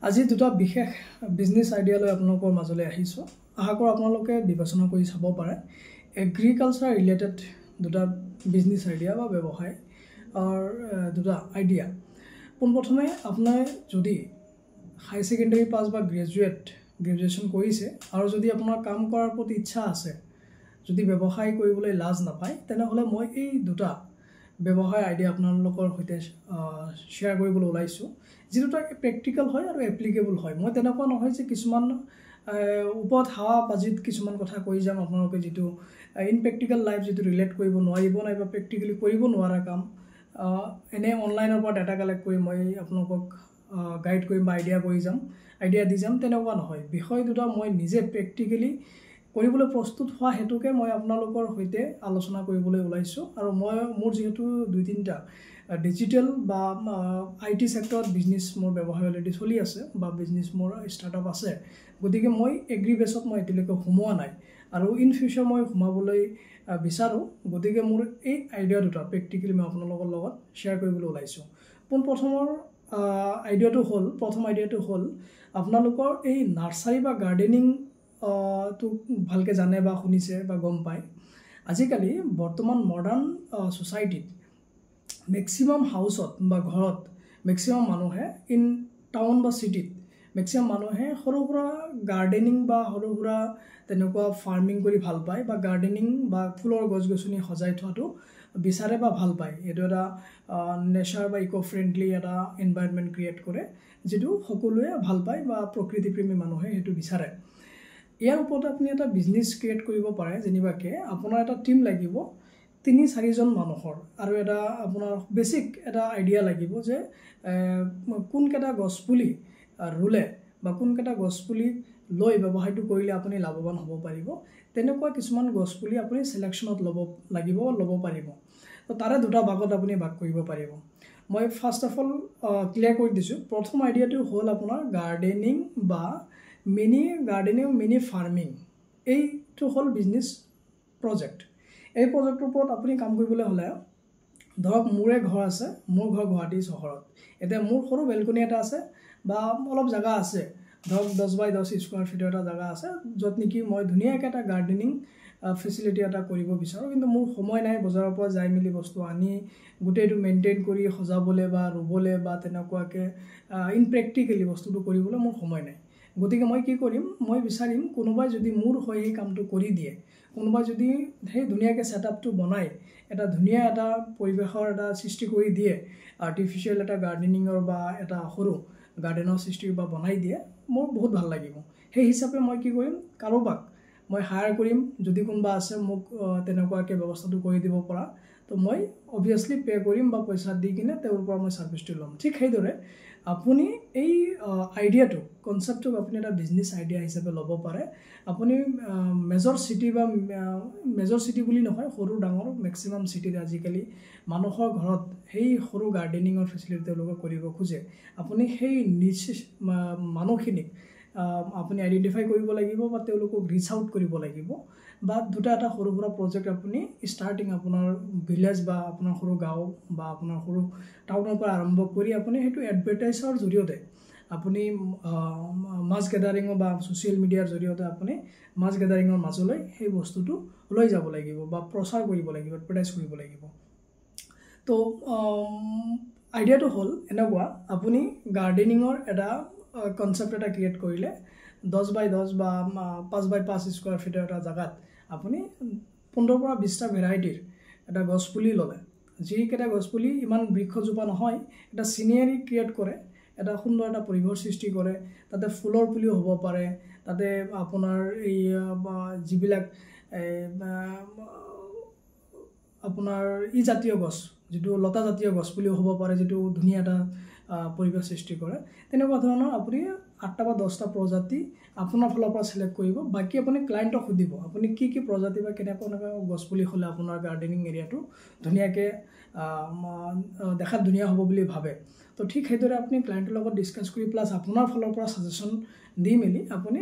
আজি দুটা বিশেষ বিজনেছ আইডিয়া লৈ আপোনালোকৰ মাজলৈ আহিছোঁ। আশা কৰোঁ আপোনালোকে বিবেচনা কৰি চাব পাৰে। এগ্ৰিকালচাৰ ৰিলেটেড দুটা বিজনেছ আইডিয়া বা ব্যৱসায় দুটা আইডিয়া। পোনপ্ৰথমে আপোনাৰ যদি হাই ছেকেণ্ডেৰী পাছ বা গ্ৰেজুৱেশ্যন কৰিছে আৰু যদি আপোনাৰ কাম কৰাৰ প্ৰতি ইচ্ছা আছে, যদি ব্যৱসায় কৰিবলৈ লাজ নাপায়, তেনেহ'লে মই এই দুটা ব্যৱসায় আইডিয়া আপোনালোকৰ সৈতে শ্বেয়াৰ কৰিবলৈ ওলাইছোঁ, যি দুটা প্ৰেক্টিকেল হয় আৰু এপ্লিকেবল হয়। মই তেনেকুৱা নহয় যে কিছুমান ওপৰত হাৱা বাজিত কিছুমান কথা কৈ যাম, আপোনালোকে যিটো ইনপ্ৰেক্টিকেল লাইফ যিটো ৰিলেট কৰিব নোৱাৰিব নাইবা প্ৰেক্টিকেলি কৰিব নোৱাৰা কাম এনে অনলাইনৰ পৰা ডাটা কালেক্ট কৰি মই আপোনালোকক গাইড কৰিম বা আইডিয়া দি যাম, তেনেকুৱা নহয়। বিষয় দুটা মই নিজে প্ৰেক্টিকেলি কৰিবলৈ প্ৰস্তুত হোৱা হেতুকে মই আপোনালোকৰ সৈতে আলোচনা কৰিবলৈ ওলাইছোঁ। আৰু মোৰ যিহেতু 2-3টা ডিজিটেল বা IT ছেক্টৰত বিজনেছ মোৰ ব্যৱসায় অলৰেডি চলি আছে বা বিজনেছ মোৰ ষ্টাৰ্টআপ আছে, গতিকে মই এগ্ৰি বেছত মই এতিয়ালৈকে সোমোৱা নাই আৰু ইন ফিউচাৰ মই সোমাবলৈ বিচাৰোঁ। গতিকে মোৰ এই আইডিয়া দুটা প্ৰেক্টিকেলি মই আপোনালোকৰ লগত শ্বেয়াৰ কৰিবলৈ ওলাইছোঁ। পোনপ্ৰথমৰ প্ৰথম আইডিয়াটো হ'ল আপোনালোকৰ এই নাৰ্চাৰী বা গাৰ্ডেনিং তো ভালকৈ জানে বা শুনিছে বা গম পায়। আজিকালি বৰ্তমান মডাৰ্ণ ছ'চাইটিত মেক্সিমাম হাউচত বা ঘৰত মেক্সিমাম মানুহে ইন টাউন বা চিটিত মেক্সিমাম মানুহে সৰু সুৰা গাৰ্ডেনিং বা সৰু সুৰা তেনেকুৱা ফাৰ্মিং কৰি ভাল পায় বা গাৰ্ডেনিং বা ফুলৰ গছ গছনি সজাই থোৱাটো বিচাৰে বা ভাল পায়। এইটো এটা নেচাৰ বা ইক' ফ্ৰেণ্ডলি এটা এনভাইৰনমেণ্ট ক্ৰিয়েট কৰে, যিটো সকলোৱে ভাল পায় বা প্ৰকৃতিপ্ৰেমী মানুহে সেইটো বিচাৰে। ইয়াৰ ওপৰত আপুনি এটা বিজনেছ ক্ৰিয়েট কৰিব পাৰে। যেনিবাকৈ আপোনাৰ এটা টীম লাগিব 3-4জন মানুহৰ, আৰু এটা আপোনাৰ বেছিক এটা আইডিয়া লাগিব যে কোনকেইটা গছপুলি ৰুলে বা কোনকেইটা গছপুলি লৈ ব্যৱসায়টো কৰিলে আপুনি লাভৱান হ'ব পাৰিব, তেনেকুৱা কিছুমান গছপুলি আপুনি চিলেকশ্যনত ল'ব পাৰিব। তো তাৰে দুটা ভাগত আপুনি ভাগ কৰিব পাৰিব। মই ফাৰ্ষ্ট অফ অল ক্লিয়াৰ কৰি দিছোঁ। প্ৰথম আইডিয়াটো হ'ল আপোনাৰ গাৰ্ডেনিং বা মিনি ফাৰ্মিং। এইটো হ'ল বিজনেছ প্ৰজেক্ট। এই প্ৰজেক্টৰ ওপৰত আপুনি কাম কৰিবলৈ হ'লে, ধৰক মোৰে ঘৰ আছে, মোৰ ঘৰ গুৱাহাটী চহৰত। এতিয়া মোৰ সৰু বেলকনি এটা আছে বা অলপ জেগা আছে, ধৰক 10x10 স্কুৱাৰ ফিটৰ এটা জেগা আছে, য'ত নেকি মই ধুনীয়াকৈ এটা গাৰ্ডেনিং ফেচিলিটি এটা কৰিব বিচাৰোঁ। কিন্তু মোৰ সময় নাই বজাৰৰ পৰা যাই মেলি বস্তু আনি গোটেইটো মেইনটেইন কৰি সজাবলৈ বা ৰুবলৈ বা তেনেকুৱাকৈ ইনপ্ৰেক্টিকেলি বস্তুটো কৰিবলৈ মোৰ সময় নাই। গতিকে মই কি কৰিম, মই বিচাৰিম কোনোবাই যদি মোৰ হৈ সেই কামটো কৰি দিয়ে, কোনোবাই যদি সেই ধুনীয়াকৈ ছেটআপটো বনাই এটা ধুনীয়া এটা পৰিৱেশৰ এটা সৃষ্টি কৰি দিয়ে, আৰ্টিফিচিয়েল এটা গাৰ্ডেনিঙৰ বা এটা সৰু গাৰ্ডেনৰ সৃষ্টি বা বনাই দিয়ে, মোৰ বহুত ভাল লাগিব। সেই হিচাপে মই কি কৰিম, কাৰোবাক মই হায়াৰ কৰিম, যদি কোনোবা আছে মোক তেনেকুৱাকৈ ব্যৱস্থাটো কৰি দিব পৰা, তো মই অভিয়াছলি পে' কৰিম বা পইচা দি কিনে তেওঁৰ পৰা মই ছাৰ্ভিচটো ল'ম। ঠিক সেইদৰে আপুনি এই আইডিয়াটো কনচেপ্টটোক আপুনি এটা বিজনেছ আইডিয়া হিচাপে ল'ব পাৰে। আপুনি মেজৰ চিটি বুলি নহয়, সৰু ডাঙৰ মেক্সিমাম চিটিত আজিকালি মানুহৰ ঘৰত সেই সৰু গাৰ্ডেনিঙৰ ফেচিলিটি তেওঁলোকে কৰিব খোজে। আপুনি সেই মানুহখিনিক আপুনি আইডেণ্টিফাই কৰিব লাগিব বা তেওঁলোকক ৰিচ আউট কৰিব লাগিব, বা এটা সৰু সুৰা প্ৰজেক্ট আপুনি ষ্টাৰ্টিং আপোনাৰ ভিলেজ বা আপোনাৰ সৰু গাঁও বা আপোনাৰ সৰু টাউনৰ পৰা আৰম্ভ কৰি আপুনি সেইটো এডভাৰটাইজৰ জৰিয়তে আপুনি মাছ গেডাৰিঙৰ বা ছ'চিয়েল মিডিয়াৰ জৰিয়তে আপুনি মাছ গেডাৰিঙৰ মাজলৈ সেই বস্তুটো লৈ যাব লাগিব বা প্ৰচাৰ কৰিব লাগিব, এডভাৰটাইজ কৰিব লাগিব। তো আইডিয়াটো হ'ল এনেকুৱা, আপুনি গাৰ্ডেনিঙৰ এটা কনচেপ্ট এটা ক্ৰিয়েট কৰিলে 10x10 বা 5x5 স্কুৱাৰ ফিটৰ এটা জেগাত আপুনি 15 পৰা 20টা ভেৰাইটিৰ এটা গছপুলি ল'লে, যিকেইটা গছপুলি ইমান বৃক্ষজোপা নহয়, এটা চিনেৰি ক্ৰিয়েট কৰে, এটা সুন্দৰ এটা পৰিৱেশৰ সৃষ্টি কৰে। তাতে ফুলৰ পুলিও হ'ব পাৰে, তাতে আপোনাৰ এই যিবিলাক আপোনাৰ জাতীয় গছ, যিটো লতা জাতীয় গছপুলিও হ'ব পাৰে, যিটো ধুনীয়া এটা পৰিৱেশ সৃষ্টি কৰে। তেনেকুৱা ধৰণৰ আপুনি 8টা বা 10টা প্ৰজাতি আপোনাৰ ফালৰ পৰা চিলেক্ট কৰিব। বাকী আপুনি ক্লাইণ্টক সুধিব আপুনি কি প্ৰজাতি বা কেনেকুৱা গছপুলি হ'লে আপোনাৰ গাৰ্ডেনিং এৰিয়াটো ধুনীয়াকৈ দেখাত ধুনীয়া হ'ব বুলি ভাবে। তো ঠিক সেইদৰে আপুনি ক্লাইণ্টৰ লগত ডিছকাছ কৰি প্লাছ আপোনাৰ ফালৰ পৰা ছাজেশ্যন দি মেলি আপুনি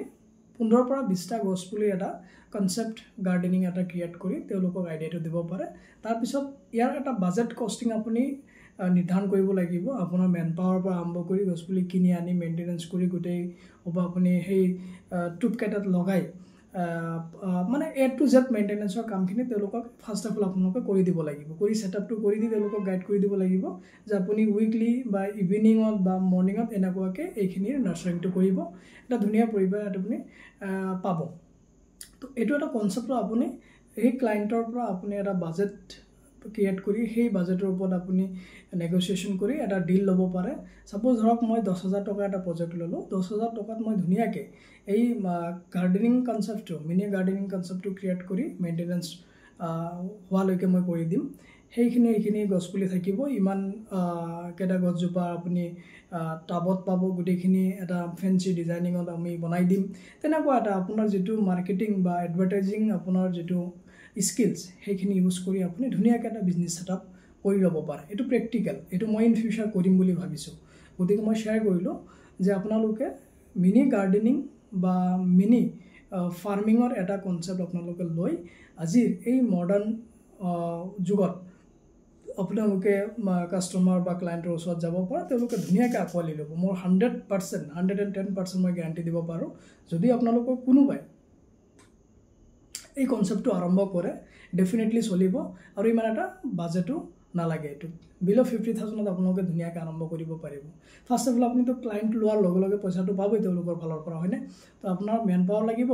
15 পৰা 20টা গছপুলিৰ এটা কনচেপ্ট গাৰ্ডেনিং এটা ক্ৰিয়েট কৰি তেওঁলোকক আইডিয়াটো দিব পাৰে। তাৰপিছত ইয়াৰ এটা বাজেট কষ্টিং আপুনি নিৰ্ধাৰণ কৰিব লাগিব আপোনাৰ মেন পাৱাৰৰ পৰা আৰম্ভ কৰি গছপুলি কিনি আনি মেইনটেনেন্স কৰি গোটেই আপুনি সেই টুপকেটাত লগাই মানে A to Z মেইনটেনেন্সৰ কামখিনি তেওঁলোকক ফাৰ্ষ্ট অফ অল আপোনালোকে কৰি দিব লাগিব কৰি সেটআপটো কৰি দি তেওঁলোকক গাইড কৰি দিব লাগিব যে আপুনি উইকলি বা ইভিনিঙত বা মৰ্নিঙত এনেকুৱাকে এইখিনি নাৰ্চাৰিংটো কৰিব এটা ধুনীয়া পৰিৱেশ আপুনি পাব তো এইটো এটা কনসেপ্ট আপুনি এই ক্লায়েন্টৰ পৰা আপুনি এটা বাজেট ক্ৰিয়েট কৰি সেই বাজেটৰ ওপৰত আপুনি নেগোসিয়েশন কৰি এটা ডিল ল'ব পাৰে সাপোজ ধৰক মই 10000 টকা এটা প্ৰজেক্ট ললো 10000 টকাত মই ধুনীয়াকে এই গাৰ্ডেনিং কনসেপ্টটো মিনি গাৰ্ডেনিং কনসেপ্টটো ক্ৰিয়েট কৰি মেইনটেনেন্স হোৱালৈকে মই কৰি দিম এইখিনি গছপুলি থাকিব ইমান কেটা গছজোপা আপুনি টাবত পাব গুটেখিনি এটা ফেন্সি ডিজাইনিঙত আমি বনাই দিম তেনেকুৱা এটা আপোনাৰ যেটো মাৰ্কেটিং বা এডভাৰটাইজিং আপোনাৰ যেটো স্কিলছ সেইখিনি ইউজ কৰি আপুনি ধুনীয়াকৈ এটা বিজনেস সেটআপ কৰি ল'ব পাৰে এটো প্ৰেক্টিক্যাল এটো মই ইন ফিউচাৰ কৰিম বুলি ভাবিছো গতিকে মই শেয়াৰ কৰিলো যে আপোনালোকে মিনি গাৰ্ডেনিং বা মিনি ফাৰ্মিঙৰ এটা কনসেপ্ট আপোনালোকে লৈ আজিৰ এই মডাৰ্ণ যুগত আপোনালোকে কাস্টমাৰ বা ক্লায়েন্টৰ ওচৰত যাব পাৰে তেওঁলোকে ধুনীয়াকৈ আকোৱালি ল'ব মোৰ 100% 110% মই গ্যাৰান্টি দিব পাৰো যদি আপোনালোকৰ কোনোবাই এই কনসেপ্টটো আৰম্ভ কৰে ডেফিনেটলি চলিব আৰু ইমান এটা বাজেটো নালাগে এটো বিলো 50000 ত আপোনালোকে ধুনীয়াকৈ আৰম্ভ কৰিব পাৰিব ফাৰ্ষ্ট অফ অল আপুনি তো ক্লায়েন্ট লোৱাৰ লগে লগে পইচাটো পাবই তেওঁলোকৰ ফালৰ পৰা হয়নে তো আপোনাৰ মেন পাৱাৰ লাগিব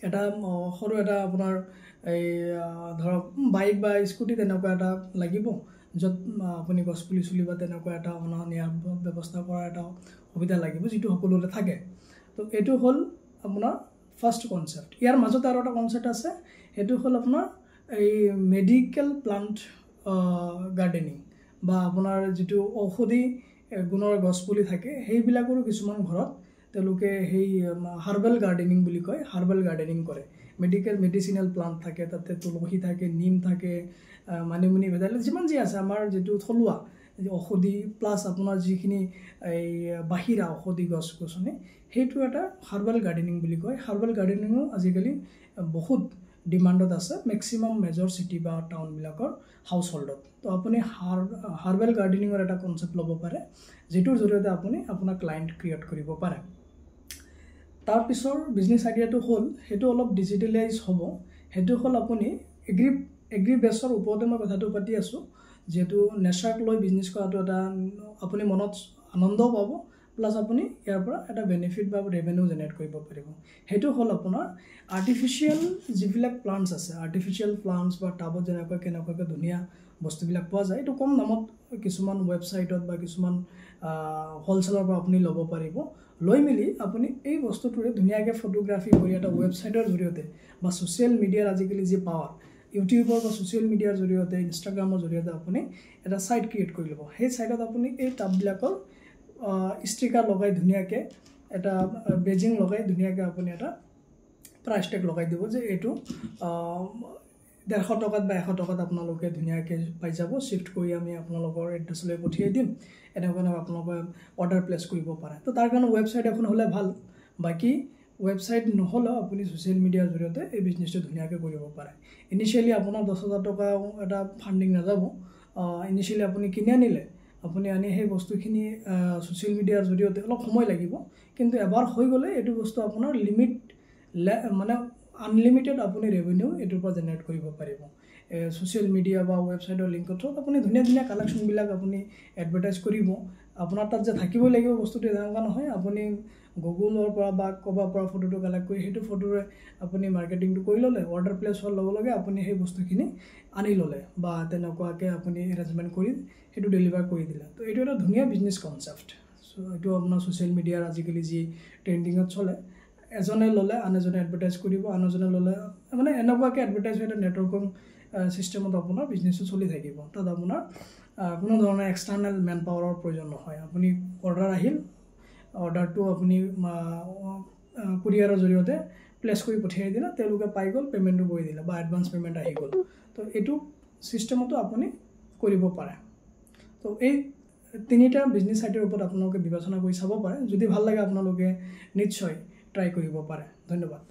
এটা সৰু এটা আপোনাৰ এই ধৰক বাইক বা স্কুটি তেনেকুৱা এটা লাগিব যত আপুনি গছপুলি চলিবা তেনেকুৱা এটা অনানিয়া ব্যৱস্থা কৰা এটা সুবিধা লাগিব যেটো সকলোৰে থাকে তো এটো হল আপোনাৰ ফাৰ্ষ্ট কনসেপ্ট ইয়াৰ মাজত আৰু এটা কনসেপ্ট আছে এটো হল আপোনাৰ এই মেডিকেল প্লান্ট গাৰ্ডেনিং বা আপোনাৰ যেটো ঔষধি গুণৰ গছপুলি থাকে সেইবিলাকৰো কিছুমান ঘৰত তেওঁলোকে সেই হাৰ্বেল গাৰ্ডেনিং বুলি কয় হাৰ্বেল গাৰ্ডেনিং কৰে মেডিচিনাল প্লান্ট থাকে তাতে তুলসী থাকে নিম থাকে মানিমুনি ভেদাইলতা যিমান যি আছে আমাৰ যেটো থলুৱা ঔষধি প্লাস আপোনাৰ যিখিনি এই বাহিৰা ঔষধি গছগছনি হেতু এটা হাৰ্বেল গাৰ্ডেনিং বুলি কয় হাৰ্বেল গাৰ্ডেনিংও আজিকালি বহুত ডিমান্ডত আছে ম্যাক্সিমাম মেজৰ সিটি বা টাউন বিলাকৰ হাউস হোল্ডত তো আপুনি হাৰ্বেল গাৰ্ডেনিংৰ এটা কনসেপ্ট ল'ব পাৰে যেটোৰ জৰিয়তে আপুনি আপোনাৰ ক্লায়েন্ট ক্ৰিয়েট কৰিব পাৰে তাৰ পিছৰ বিজনেস আইডিয়াটো হল হেতু অলপ ডিজিটালাইজ হ'ব হেতু হল আপুনি এগ্ৰি বেছৰ ওপৰতে মই কথাটো পাতি আছো যেটো নেচাৰক লৈ বিজনেস কৰাটো এটা আপুনি মনত আনন্দ পাব প্লাস আপুনি ইয়াৰ পৰা এটা বেনিফিট বা ৰেভিনিউ জেনাৰেট কৰিব পাৰিব হেতু হল আপোনাৰ আৰ্টিফিশিয়াল যিবিলাক প্লান্টস আছে আৰ্টিফিশিয়াল প্লান্টস বা টাবত কেনেকৈ ধুনীয়া বস্তুবিলাক পোৱা যায় এটো কম দামত কিছুমান ওয়েবসাইটত বা কিছুমান হোলসেলৰ পৰা আপুনি ল'ব পাৰিব লৈ মিলি আপুনি এই বস্তুটোৰে ধুনীয়াকৈ ফটোগ্ৰাফি কৰি এটা ওয়েবসাইটৰ জৰিয়তে বা সোশ্যাল মিডিয়াৰ আজিকালি যি পাৱাৰ ইউটিউবৰ বা সোশ্যাল মিডিয়াৰ জৰিয়তে ইনষ্টাগ্ৰামৰ জৰিয়তে আপুনি এটা সাইট ক্ৰিয়েট কৰি ল'ব সেই সাইটত আপুনি এই টাববিলাকৰ ষ্টিকাৰ লগাই ধুনীয়াকৈ এটা বেজিং লগাই ধুনীয়াকৈ আপুনি এটা প্ৰাইস টেগ লগাই দিব যে এটো 150 টকাত বা 100 টকাত আপোনালোকে ধুনীয়াকৈ পাই যাব শিফট কৰি আমি আপোনালোকৰ এড্ৰেছলৈ পঠিয়াই দিম এনেকৈ আপোনালোকে অৰ্ডাৰ প্লেস কৰিব পাৰে তো তাৰ কাৰণে ওয়েবসাইট এখন হলে ভাল বাকি ওয়েবসাইট নহলে আপুনি সোশ্যাল মিডিয়াৰ জৰিয়তে এই বিজনেসটো ধুনীয়াকৈ কৰিব পাৰে ইনিশিয়ালি আপোনাৰ 10000 টকা এটা ফান্ডিং নাযাব ইনিশিয়ালি আপুনি কিনি আনিলে আপুনি আনি সেই বস্তুখিনি সোশ্যাল মিডিয়াৰ জৰিয়তে অলপ সময় লাগিব কিন্তু এবাৰ হৈ গলে এটো বস্তু আপোনাৰ লিমিট মানে আনলিমিটেড আপুনি ৰেভিনিউ এটোৰ পৰা জেনাৰেট কৰিব পাৰিব সোশ্যাল মিডিয়া বা ওয়েবসাইটৰ লিংকত আপুনি ধুনীয়া কালেকশন বিলাক আপুনি এডভাৰটাইজ কৰিব আপোনাৰ তাত যে থাকিবই লাগিব বস্তুটো এনেকুৱা নহয় আপুনি গুগলৰ পৰা বা কবাৰ পৰা ফটোটো কালেক্ট কৰি হেতু ফটোৰে আপুনি মাৰ্কেটিংটো কৰি ললে অৰ্ডাৰ প্লেস হোৱাৰ লগে লগে আপুনি সেই বস্তুখিনি আনি ললে বা তেনেকুৱাকে আপুনি এৰেঞ্জমেন্ট কৰি হেতু ডেলিভাৰ কৰি দিলে তো এটো এটা ধুনীয়া বিজনেস কনসেপ্ট সো এটো আপোনাৰ সোশ্যাল মিডিয়াৰ আজিকালি যি ট্ৰেন্ডিংত চলে এজনে ললে আনজনে এডভাৰটাইজ কৰিব আনজনে ললে মানে এনেকুৱাকে এডভাৰটাইজ এটা নেটৱৰ্কিং সিস্টেমত আপোনাৰ বিজনেসটো চলি থাকিব তাত আপোনাৰ কোনো ধৰণৰ এক্সটাৰ্নাল মেন পাৱাৰৰ প্ৰয়োজন নহয় আপুনি অৰ্ডাৰ আহিল অৰ্ডাৰটো আপুনি কুৰিয়াৰৰ জৰিয়তে প্লেস কৰি পঠিয়াই দিলে তেওঁলোকে পাই গল পেমেন্টটো কৰি দিলে বা এডভান্স পেমেন্ট আহি গল তো এটো সিস্টেমটো আপুনি কৰিব পাৰে তো এই তিনিটা বিজনেস আইডিয়াৰ ওপৰত আপোনালোকে বিবেচনা কৰি চাব পাৰে যদি ভাল লাগে আপোনালোকে নিশ্চয় ট্ৰাই কৰিব পাৰে ধন্যবাদ